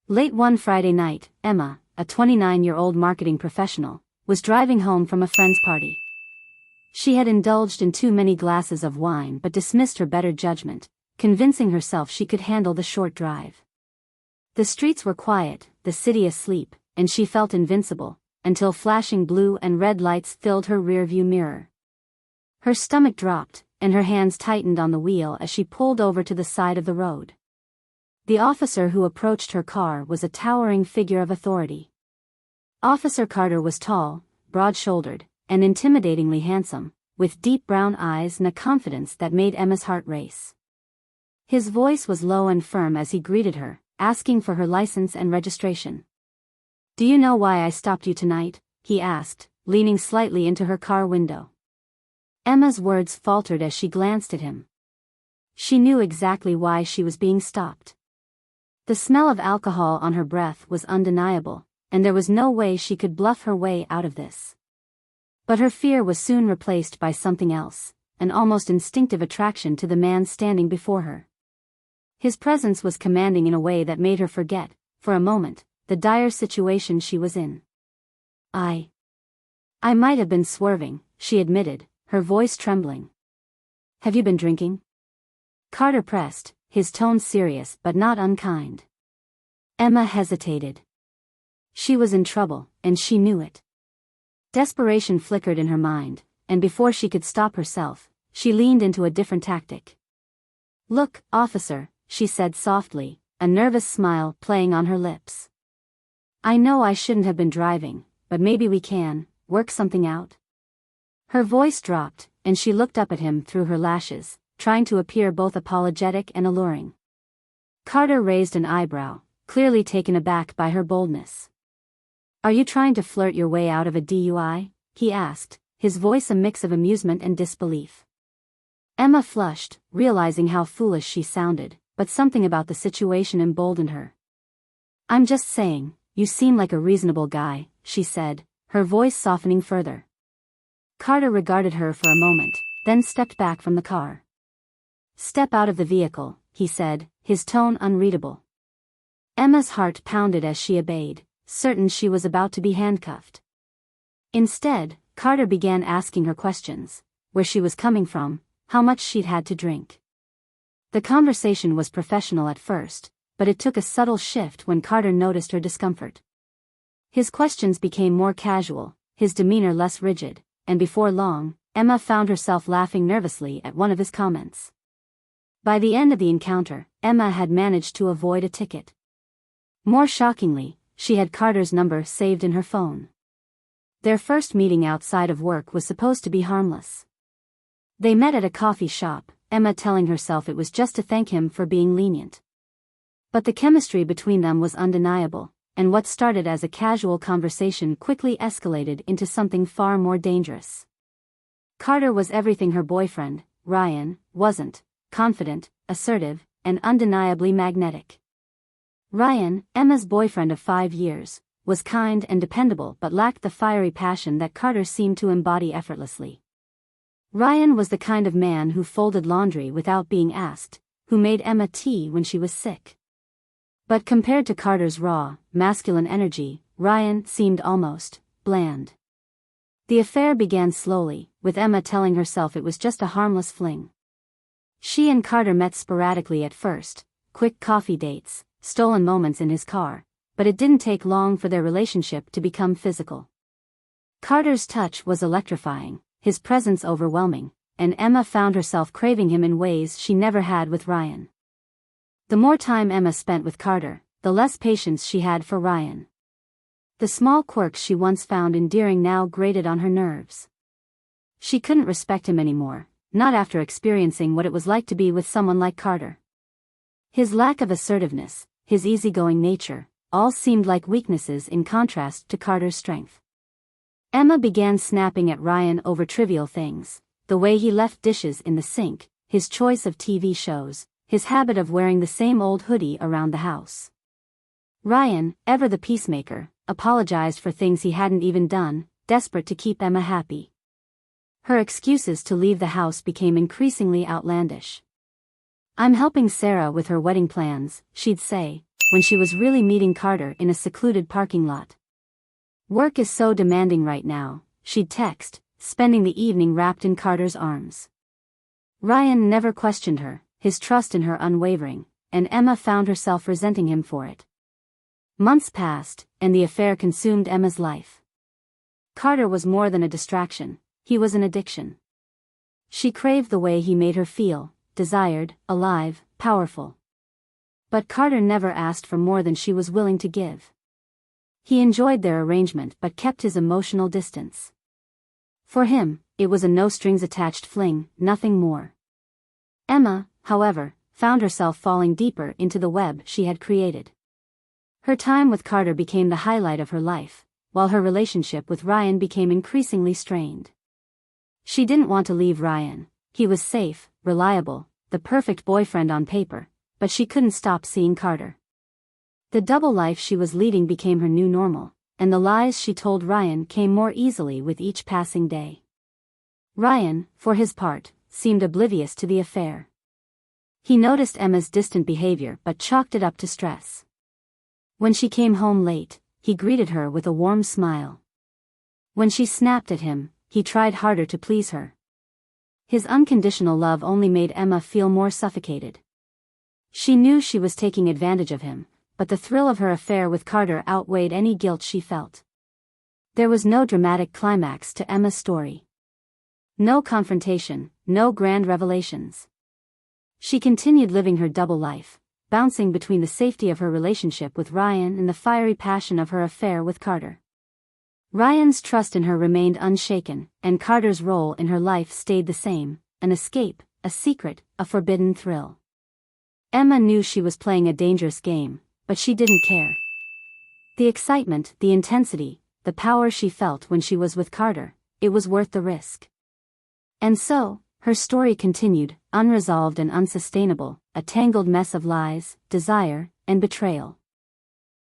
Late one Friday night, Emma, a 29-year-old marketing professional, was driving home from a friend's party. She had indulged in too many glasses of wine but dismissed her better judgment, convincing herself she could handle the short drive. The streets were quiet, the city asleep, and she felt invincible, until flashing blue and red lights filled her rearview mirror. Her stomach dropped, and her hands tightened on the wheel as she pulled over to the side of the road. The officer who approached her car was a towering figure of authority. Officer Carter was tall, broad-shouldered, and intimidatingly handsome, with deep brown eyes and a confidence that made Emma's heart race. His voice was low and firm as he greeted her, asking for her license and registration. "Do you know why I stopped you tonight?" he asked, leaning slightly into her car window. Emma's words faltered as she glanced at him. She knew exactly why she was being stopped. The smell of alcohol on her breath was undeniable, and there was no way she could bluff her way out of this. But her fear was soon replaced by something else, an almost instinctive attraction to the man standing before her. His presence was commanding in a way that made her forget, for a moment, the dire situation she was in. I might have been swerving," she admitted, her voice trembling. "Have you been drinking?" Carter pressed, his tone serious but not unkind. Emma hesitated. She was in trouble, and she knew it. Desperation flickered in her mind, and before she could stop herself, she leaned into a different tactic. "Look, officer," she said softly, a nervous smile playing on her lips. "I know I shouldn't have been driving, but maybe we can work something out." Her voice dropped, and she looked up at him through her lashes, trying to appear both apologetic and alluring. Carter raised an eyebrow, clearly taken aback by her boldness. "Are you trying to flirt your way out of a DUI?" he asked, his voice a mix of amusement and disbelief. Emma flushed, realizing how foolish she sounded, but something about the situation emboldened her. "I'm just saying, you seem like a reasonable guy," she said, her voice softening further. Carter regarded her for a moment, then stepped back from the car. "Step out of the vehicle," he said, his tone unreadable. Emma's heart pounded as she obeyed, certain she was about to be handcuffed. Instead, Carter began asking her questions: where she was coming from, how much she'd had to drink. The conversation was professional at first, but it took a subtle shift when Carter noticed her discomfort. His questions became more casual, his demeanor less rigid, and before long, Emma found herself laughing nervously at one of his comments. By the end of the encounter, Emma had managed to avoid a ticket. More shockingly, she had Carter's number saved in her phone. Their first meeting outside of work was supposed to be harmless. They met at a coffee shop, Emma telling herself it was just to thank him for being lenient. But the chemistry between them was undeniable, and what started as a casual conversation quickly escalated into something far more dangerous. Carter was everything her boyfriend, Ryan, wasn't: confident, assertive, and undeniably magnetic. Ryan, Emma's boyfriend of 5 years, was kind and dependable but lacked the fiery passion that Carter seemed to embody effortlessly. Ryan was the kind of man who folded laundry without being asked, who made Emma tea when she was sick. But compared to Carter's raw, masculine energy, Ryan seemed almost bland. The affair began slowly, with Emma telling herself it was just a harmless fling. She and Carter met sporadically at first, quick coffee dates, stolen moments in his car, but it didn't take long for their relationship to become physical. Carter's touch was electrifying, his presence overwhelming, and Emma found herself craving him in ways she never had with Ryan. The more time Emma spent with Carter, the less patience she had for Ryan. The small quirks she once found endearing now grated on her nerves. She couldn't respect him anymore, not after experiencing what it was like to be with someone like Carter. His lack of assertiveness, his easygoing nature, all seemed like weaknesses in contrast to Carter's strength. Emma began snapping at Ryan over trivial things: the way he left dishes in the sink, his choice of TV shows, his habit of wearing the same old hoodie around the house. Ryan, ever the peacemaker, apologized for things he hadn't even done, desperate to keep Emma happy. Her excuses to leave the house became increasingly outlandish. "I'm helping Sarah with her wedding plans," she'd say, when she was really meeting Carter in a secluded parking lot. "Work is so demanding right now," she'd text, spending the evening wrapped in Carter's arms. Ryan never questioned her, his trust in her unwavering, and Emma found herself resenting him for it. Months passed, and the affair consumed Emma's life. Carter was more than a distraction, he was an addiction. She craved the way he made her feel, desired, alive, powerful. But Carter never asked for more than she was willing to give. He enjoyed their arrangement but kept his emotional distance. For him, it was a no-strings-attached fling, nothing more. Emma, however, found herself falling deeper into the web she had created. Her time with Carter became the highlight of her life, while her relationship with Ryan became increasingly strained. She didn't want to leave Ryan. He was safe, reliable, the perfect boyfriend on paper, but she couldn't stop seeing Carter. The double life she was leading became her new normal, and the lies she told Ryan came more easily with each passing day. Ryan, for his part, seemed oblivious to the affair. He noticed Emma's distant behavior but chalked it up to stress. When she came home late, he greeted her with a warm smile. When she snapped at him, he tried harder to please her. His unconditional love only made Emma feel more suffocated. She knew she was taking advantage of him, but the thrill of her affair with Carter outweighed any guilt she felt. There was no dramatic climax to Emma's story. No confrontation, no grand revelations. She continued living her double life, bouncing between the safety of her relationship with Ryan and the fiery passion of her affair with Carter. Ryan's trust in her remained unshaken, and Carter's role in her life stayed the same, an escape, a secret, a forbidden thrill. Emma knew she was playing a dangerous game, but she didn't care. The excitement, the intensity, the power she felt when she was with Carter, it was worth the risk. And so, her story continued, unresolved and unsustainable, a tangled mess of lies, desire, and betrayal.